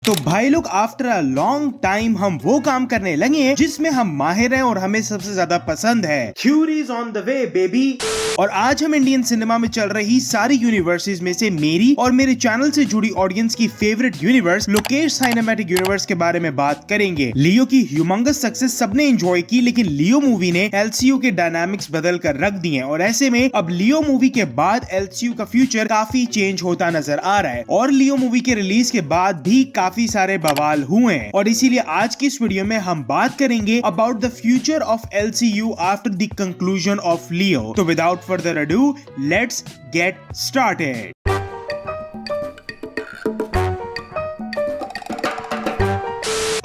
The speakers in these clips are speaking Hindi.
तो भाई लोग आफ्टर अ लॉन्ग टाइम हम वो काम करने लगे हैं जिसमें हम माहिर हैं और हमें सबसे ज्यादा पसंद है। Theories on the way baby. और आज हम इंडियन सिनेमा में चल रही सारी यूनिवर्सेस में से मेरी और मेरे चैनल से जुड़ी ऑडियंस की favourite universe Lokesh cinematic universe के बारे में बात करेंगे। लियो की ह्यूमंगस सक्सेस सबने एंजॉय की, लेकिन लियो मूवी ने एलसीयू के डायनामिक्स बदल कर रख दिए और ऐसे में अब लियो मूवी के बाद एलसीयू का फ्यूचर काफी चेंज होता नजर आ रहा है। और लियो मूवी के रिलीज के बाद भी काफी सारे बवाल हुए हैं और इसीलिए आज की इस वीडियो में हम बात करेंगे about the future of LCU after the conclusion of Leo. तो without further ado let's get started.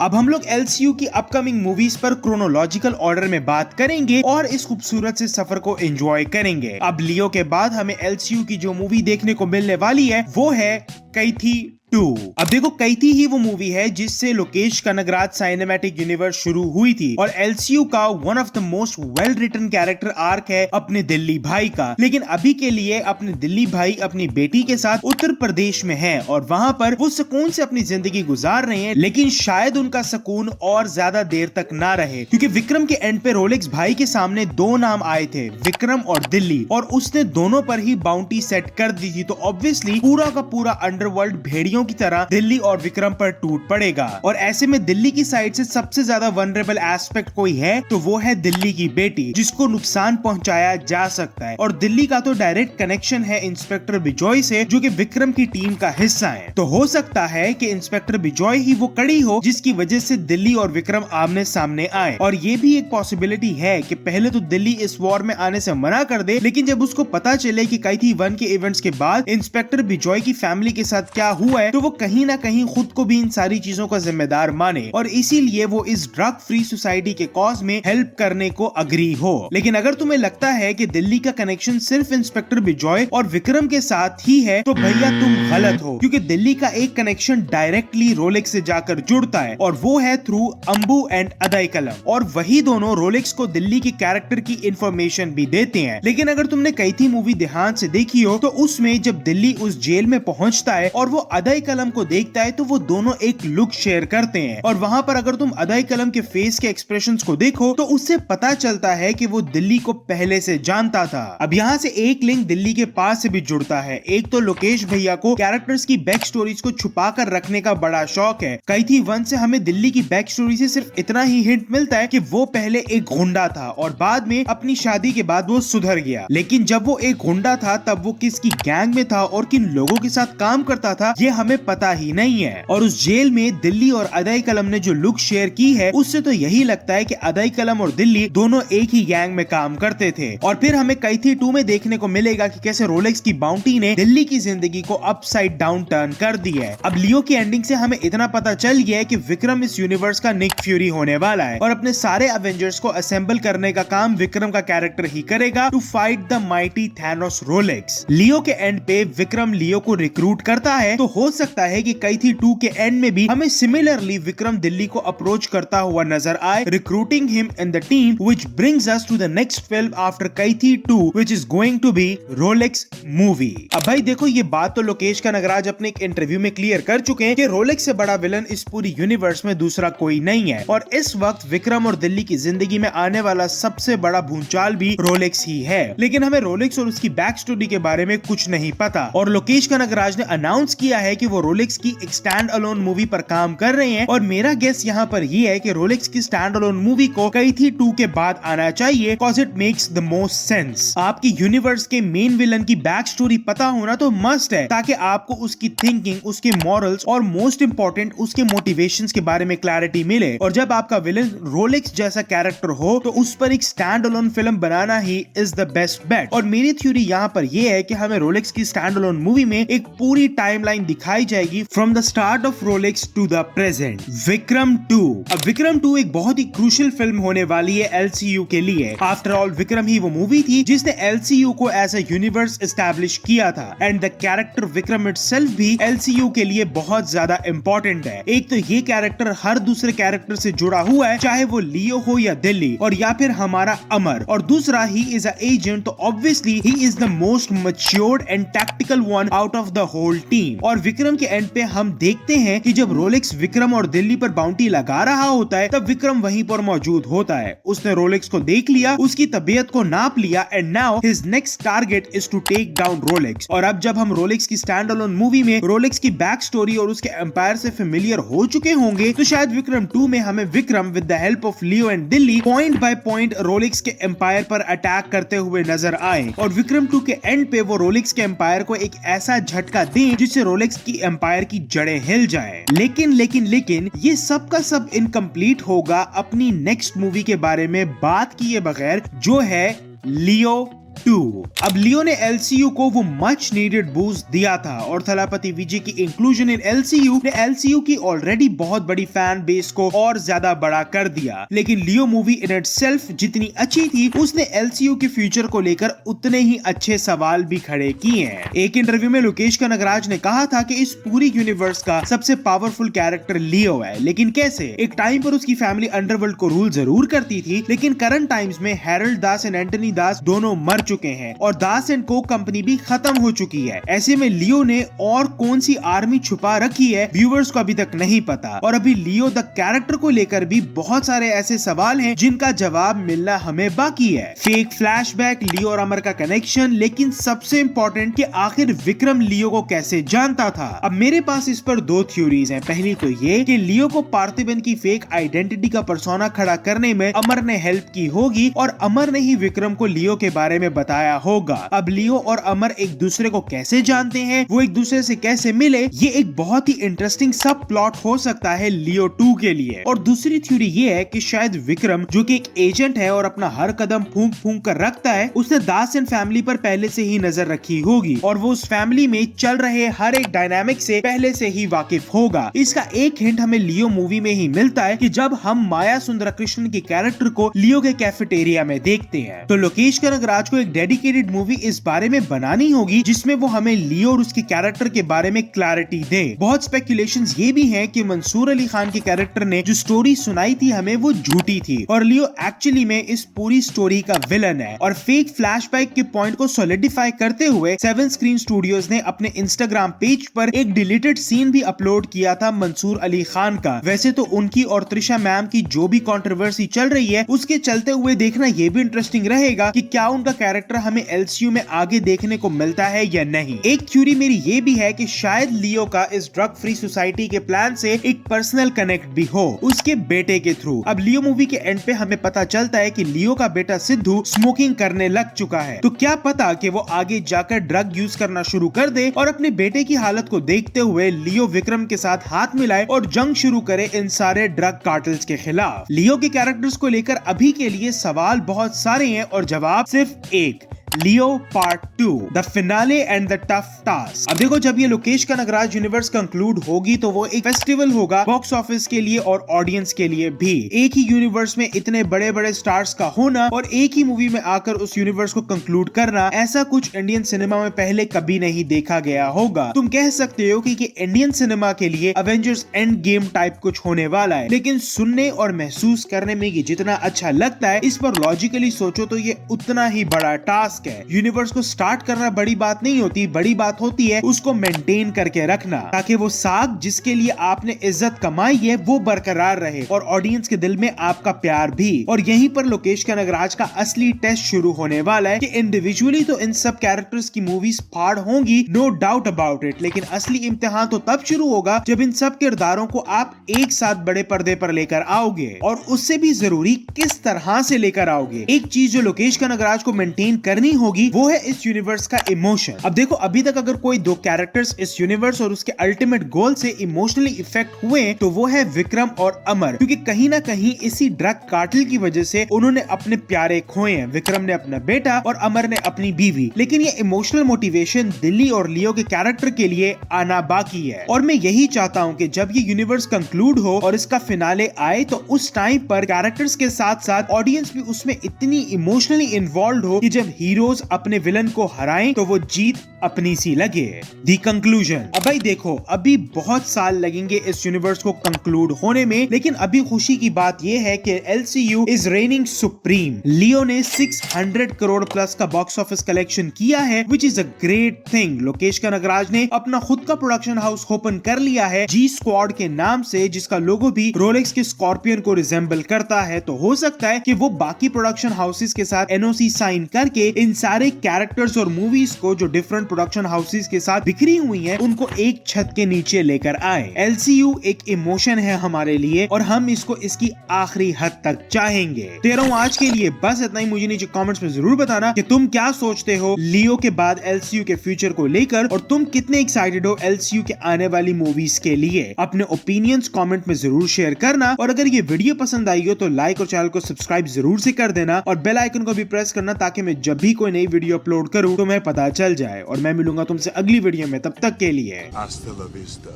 अब हम लोग एलसीयू की अपकमिंग मूवीज पर क्रोनोलॉजिकल ऑर्डर में बात करेंगे और इस खूबसूरत से सफर को एंजॉय करेंगे। अब लियो के बाद हमें एलसीयू की जो मूवी देखने को मिलने वाली है वो है कैथी 2। अब देखो कैथी ही वो मूवी है जिससे लोकेश कनगराज सिनेमैटिक यूनिवर्स शुरू हुई थी और एलसीयू का one of the most well written character arc है अपने दिल्ली भाई का। लेकिन अभी के लिए अपने दिल्ली भाई अपनी बेटी के साथ उत्तर प्रदेश में है और वहां पर वो सुकून से अपनी जिंदगी गुजार रहे हैं, लेकिन शायद उनका सुकून और ज्यादा देर तक ना रहे क्योंकि विक्रम के एंड पे रोलेक्स भाई के सामने दो नाम आए थे, विक्रम और दिल्ली, और उसने दोनों पर ही बाउंटी सेट कर दी थी। तो ऑब्वियसली पूरा का पूरा अंडरवर्ल्ड भेड़ियों की तरह दिल्ली और विक्रम पर टूट पड़ेगा और ऐसे में दिल्ली की साइड से सबसे ज्यादा वनरेबल एस्पेक्ट कोई है तो वो है दिल्ली की बेटी, जिसको नुकसान पहुंचाया जा सकता है। और दिल्ली का तो डायरेक्ट कनेक्शन है इंस्पेक्टर बिजॉय से जो कि विक्रम की टीम का हिस्सा है। तो हो सकता है कि इंस्पेक्टर बिजॉय ही वो कड़ी हो जिसकी वजह से दिल्ली और विक्रम आमने सामने आए। और ये भी एक पॉसिबिलिटी है कि पहले तो दिल्ली इस वॉर में आने से मना कर दे, लेकिन जब उसको पता चले कि कैथी 1 के इवेंट्स के बाद इंस्पेक्टर बिजॉय की फैमिली के साथ क्या हुआ है तो वो कहीं ना कहीं खुद को भी इन सारी चीजों का जिम्मेदार माने और इसीलिए वो इस ड्रग फ्री सोसाइटी के कॉज में हेल्प करने को अग्री हो। लेकिन अगर तुम्हें लगता है कि दिल्ली का कनेक्शन सिर्फ इंस्पेक्टर बिजॉय और विक्रम के साथ ही है तो भैया तुम गलत हो, क्योंकि दिल्ली का एक कनेक्शन डायरेक्टली रोलेक्स से जाकर जुड़ता है और वो है थ्रू अंबू एंड अदाइकलम, और वही दोनों रोलेक्स को दिल्ली के कैरेक्टर की इंफॉर्मेशन भी देते हैं। लेकिन अगर तुमने कैथी मूवी ध्यान से देखी हो तो उसमें जब दिल्ली उस जेल में पहुंचता है और वो अदाइकलम को देखता है तो वो दोनों एक लुक शेयर करते हैं और वहां पर अगर तुम अदाइकलम के फेस के एक्सप्रेशंस को देखो तो उससे पता चलता है कि वो दिल्ली को पहले से जानता था। अब यहाँ से एक लिंक दिल्ली के पास से भी जुड़ता है। एक तो लोकेश भैया को कैरेक्टर्स की बैक स्टोरीज को छुपा कर रखने का बड़ा शौक है। कैथी 1 से हमें दिल्ली की बैक स्टोरी से सिर्फ इतना ही हिंट मिलता है कि वो पहले एक गुंडा था और बाद में अपनी शादी के बाद वो सुधर गया, लेकिन जब वो एक गुंडा था तब वो किसकी गैंग में था और किन लोगों के साथ काम करता था ये हमें पता ही नहीं है। और उस जेल में दिल्ली और अदाइकलम ने जो लुक शेयर की है उससे तो यही लगता है कि अदाइकलम और दिल्ली दोनों एक ही गैंग में काम करते थे। और फिर हमें कैथी 2 में देखने को मिलेगा कि कैसे रोलेक्स की बाउंटी ने दिल्ली की जिंदगी को अपसाइड डाउन टर्न कर दी है। अब लियो की एंडिंग से हमें इतना पता चल गया है कि विक्रम इस यूनिवर्स का निक फ्यूरी होने वाला है और अपने सारे एवेंजर्स को असेंबल करने का काम विक्रम का कैरेक्टर ही करेगा to fight the mighty Thanos Rolex. Leo के एंड पे विक्रम लियो को रिक्रूट करता है तो हो सकता है कि कैथी 2 के एंड में भी हमें सिमिलरली विक्रम दिल्ली को अप्रोच करता हुआ नजर आए, recruiting him in the team, which brings us to the next film after Kaithi 2 which is going to be Rolex movie. अब भाई देखो ये बात तो लोकेश कनगराज अपने एक इंटरव्यू में क्लियर कर चुके हैं कि रोलेक्स से बड़ा विलन इस पूरी यूनिवर्स में दूसरा कोई नहीं है और इस वक्त विक्रम और दिल्ली की जिंदगी में आने वाला सबसे बड़ा भूचाल भी रोलेक्स ही है। लेकिन हमें रोलेक्स और उसकी बैक स्टोरी के बारे में कुछ नहीं पता और लोकेश कनगराज ने अनाउंस किया है कि वो रोलेक्स की एक स्टैंड अलोन मूवी पर काम कर रहे हैं और मेरा गेस यहाँ पर ये है कि रोलेक्स की स्टैंड अलोन मूवी को कैथी 2 के बाद आना चाहिए because it makes the most sense. आपकी यूनिवर्स के मेन विलन की बैक स्टोरी पता होना तो मस्ट है ताकि आपको उसकी थिंकिंग, उसके मॉरल्स और मोस्ट इंपॉर्टेंट उसके मोटिवेशंस के बारे में क्लैरिटी मिले। और जब आपका विलन रोलेक्स जैसा कैरेक्टर हो तो उस पर एक stand alone film banana he is the best bet. और मेरी थ्योरी यहाँ पर यह है कि हमें रोलेक्स की स्टैंड अलोन मूवी में एक पूरी टाइमलाइन दिखाई जाएगी from the start of Rolex to the present. Vikram 2। अब विक्रम 2 एक बहुत ही क्रूशियल फिल्म होने वाली है एलसीयू के लिए। आफ्टर ऑल विक्रम ही वो मूवी थी जिसने एलसीयू को एज अ यूनिवर्स एस्टैब्लिश किया था and the character Vikram itself भी एलसीयू के लिए बहुत ज्यादा इंपॉर्टेंट है। एक तो ये कैरेक्टर हर दूसरे कैरेक्टर से जुड़ा हुआ है, चाहे वो लियो हो या दिल्ली और या फिर हमारा अमर, और दूसरा ही इज अ एजेंट तो obviously he is the most matured and tactical one out of the whole team. और विक्रम विक्रम के एंड पे हम देखते हैं कि जब रोलेक्स विक्रम और दिल्ली पर बाउंटी लगा रहा होता है तब विक्रम वहीं पर मौजूद होता है। उसने रोलेक्स को देख लिया, उसकी तबीयत को नाप लिया and now his next target is to take down Rolex. और अब जब हम रोलेक्स की स्टैंड अलोन मूवी में रोलेक्स की बैक स्टोरी और उसके एम्पायर से फेमिलियर हो चुके होंगे तो शायद विक्रम 2 में हमें Vikram with the help of Leo and Delhi point by point Rolex के एम्पायर पर अटैक करते हुए नजर आए और विक्रम 2 के एंड पे वो रोलेक्स के एम्पायर को एक ऐसा झटका दे जिससे रोलेक्स की एम्पायर की जड़ें हिल जाए। लेकिन ये सब का सब इनकम्प्लीट होगा अपनी नेक्स्ट मूवी के बारे में बात किए बगैर, जो है लियो 2। अब लियो ने एलसीयू को वो मच नीडेड बूस्ट दिया था और थलापति विजय की इंक्लूजन इन एलसीयू ने एलसीयू की ऑलरेडी बहुत बड़ी फैन बेस को और ज्यादा बड़ा कर दिया। लेकिन लियो मूवी इन इटसेल्फ जितनी अच्छी थी उसने एलसीयू के फ्यूचर को लेकर उतने ही अच्छे सवाल भी खड़े किए हैं। एक इंटरव्यू में लोकेश कनगराज ने कहा था कि इस पूरी यूनिवर्स का सबसे पावरफुल कैरेक्टर लियो है, लेकिन कैसे? एक टाइम पर उसकी फैमिली अंडरवर्ल्ड को रूल जरूर करती थी, लेकिन करंट टाइम्स में हैरल्ड दास एंड एंटनी दास दोनों मर चुके हैं और दास एंड को कंपनी भी खत्म हो चुकी है। ऐसे में लियो ने और कौन सी आर्मी छुपा रखी है व्यूअर्स को अभी तक नहीं पता। और अभी लियो द कैरेक्टर को लेकर भी बहुत सारे ऐसे सवाल हैं जिनका जवाब मिलना हमें बाकी है। फेक फ्लैशबैक, लियो और अमर का कनेक्शन, लेकिन सबसे इम्पोर्टेंट कि आखिर विक्रम लियो को कैसे जानता था। अब मेरे पास इस पर दो थ्योरीज हैं। पहली तो ये कि लियो को पार्थिबन की फेक आइडेंटिटी का पर्सोना खड़ा करने में अमर ने हेल्प की होगी और अमर ने ही विक्रम को लियो के बारे में बताया होगा। अब लियो और अमर एक दूसरे को कैसे जानते हैं, वो एक दूसरे से कैसे मिले, ये एक बहुत ही इंटरेस्टिंग सब प्लॉट हो सकता है लियो 2 के लिए। और दूसरी थ्योरी ये है कि शायद विक्रम जो कि एक एजेंट है और अपना हर कदम फूंक फूंक कर रखता है, उसने दास एंड फैमिली पर पहले से ही नजर रखी होगी और वो उस फैमिली में चल रहे हर एक डायनामिक से पहले से ही वाकिफ होगा। इसका एक हिंट हमें लियो मूवी में ही मिलता है कि जब हम माया सुंदरकृष्णन के कैरेक्टर को लियो के कैफेटेरिया में देखते हैं। तो लोकेश कनगराज को एक डेडिकेटेड मूवी इस बारे में बनानी होगी जिसमें वो हमें लियो और उसके कैरेक्टर के बारे में क्लैरिटी दे। बहुत स्पेकुलेशंस ये भी हैं कि मंसूर अली खान के कैरेक्टर ने जो स्टोरी सुनाई थी हमें वो झूठी थी और लियो एक्चुअली में इस पूरी स्टोरी का विलन है। और फेक फ्लैशबैक के पॉइंट को सॉलिडिफाई करते हुए 7 स्क्रीन स्टूडियोज ने अपने इंस्टाग्राम पेज पर एक डिलीटेड सीन भी अपलोड किया था मंसूर अली खान का। वैसे तो उनकी और त्रिशा मैम की जो भी कंट्रोवर्सी चल रही है उसके चलते हुए देखना ये भी इंटरेस्टिंग रहेगा कि क्या उनका कैरेक्टर हमें एलसीयू में आगे देखने को मिलता है या नहीं। एक थ्योरी मेरी ये भी है कि शायद लियो का इस ड्रग फ्री सोसाइटी के प्लान से एक पर्सनल कनेक्ट भी हो उसके बेटे के थ्रू। अब लियो मूवी के एंड पे हमें पता चलता है कि लियो का बेटा सिद्धू स्मोकिंग करने लग चुका है, तो क्या पता कि वो आगे जाकर ड्रग यूज करना शुरू कर दे और अपने बेटे की हालत को देखते हुए लियो विक्रम के साथ हाथ मिलाए और जंग शुरू करे इन सारे ड्रग कार्टल्स के खिलाफ। लियो के कैरेक्टर्स को लेकर अभी के लिए सवाल बहुत सारे हैं और जवाब सिर्फ एक, Leo part 2 the finale and the tough task. अब देखो, जब ये लोकेश कनगराज यूनिवर्स कंक्लूड होगी तो वो एक फेस्टिवल होगा बॉक्स ऑफिस के लिए और ऑडियंस के लिए भी। एक ही यूनिवर्स में इतने बड़े बड़े स्टार्स का होना और एक ही मूवी में आकर उस यूनिवर्स को कंक्लूड करना, ऐसा कुछ इंडियन सिनेमा में पहले कभी नहीं देखा गया होगा। तुम कह सकते हो कि इंडियन सिनेमा के लिए अवेंजर्स एंड गेम टाइप कुछ होने वाला है, लेकिन सुनने और महसूस करने में ये जितना अच्छा लगता है, इस पर लॉजिकली सोचो तो ये उतना ही बड़ा टास्क है। यूनिवर्स को स्टार्ट करना बड़ी बात नहीं होती, बड़ी बात होती है उसको मेंटेन करके रखना ताकि वो साग जिसके लिए आपने इज्जत कमाई है वो बरकरार रहे और ऑडियंस के दिल में आपका प्यार भी। और यहीं पर लोकेश कनगराज का असली टेस्ट शुरू होने वाला है कि इंडिविजुअली तो इन सब कैरेक्टर्स की मूवीज फाड़ होंगी, नो डाउट अबाउट इट, लेकिन असली इम्तिहान तो तब शुरू होगा जब इन सब किरदारों को आप एक साथ बड़े पर्दे पर लेकर आओगे और उससे भी जरूरी किस तरह से लेकर आओगे। एक चीज जो लोकेश कनगराज को मेंटेन करनी होगी वो है इस यूनिवर्स का इमोशन। अब देखो, अभी तक अगर कोई दो कैरेक्टर्स इस यूनिवर्स और उसके अल्टीमेट गोल से इमोशनली इफेक्ट हुए तो वो है विक्रम और अमर, क्योंकि कहीं ना कहीं इसी ड्रग कार्टेल की वजह से उन्होंने अपने प्यारे खोए हैं। विक्रम ने अपना बेटा और अमर ने अपनी बीवी, लेकिन ये इमोशनल मोटिवेशन दिल्ली और लियो के कैरेक्टर के लिए आना बाकी है। और मैं यही चाहता हूँ कि जब ये यूनिवर्स कंक्लूड हो और इसका फिनाले आए तो उस टाइम पर कैरेक्टर्स के साथ साथ ऑडियंस भी उसमें इतनी इमोशनली इन्वॉल्व हो कि जब हीरो हीरोज अपने विलन को हराएं तो वो जीत अपनी सी लगे। दी कंक्लूजन। अब भाई देखो, अभी बहुत साल लगेंगे इस यूनिवर्स को कंक्लूड होने में, लेकिन अभी खुशी की बात यह है कि LCU इज रेनिंग सुप्रीम। लियो ने 600 करोड़ प्लस का बॉक्स ऑफिस कलेक्शन किया है, which is a great thing. Lokesh Kanagaraj ने अपना खुद का प्रोडक्शन हाउस ओपन कर लिया है जी स्क्वाड के नाम से, जिसका लोगो भी रोलेक्स के स्कॉर्पियन को रिजेंबल करता है। तो हो सकता है कि वो बाकी प्रोडक्शन हाउसेस के साथ NOC साइन करके इन सारे कैरेक्टर्स और मूवीज को जो डिफरेंट प्रोडक्शन हाउसेस के साथ बिखरी हुई हैं, उनको एक छत के नीचे लेकर आए। LCU एक इमोशन है हमारे लिए और हम इसको इसकी आखिरी हद तक चाहेंगे। तो आज के लिए बस इतना ही। मुझे नीचे कमेंट्स में जरूर बताना कि तुम क्या सोचते हो लियो के बाद LCU के फ्यूचर को लेकर, और तुम कितने एक्साइटेड हो LCU के आने वाली मूवीज के लिए। अपने ओपिनियंस कमेंट में जरूर शेयर करना, और अगर ये वीडियो पसंद आई हो तो लाइक और चैनल को सब्सक्राइब जरूर से कर देना, और बेल आइकन को भी प्रेस करना ताकि मैं जब भी कोई नई वीडियो अपलोड करूं तुम्हें पता चल जाए। और मैं मिलूंगा तुमसे अगली वीडियो में, तब तक के लिए Hasta la vista,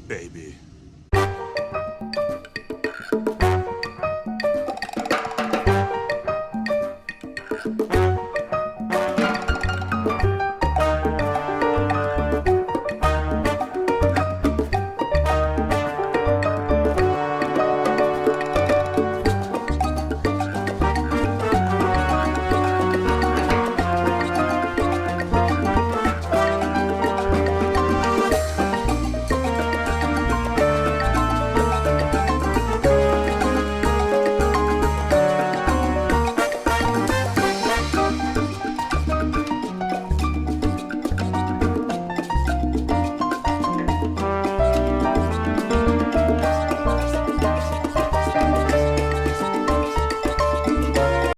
baby.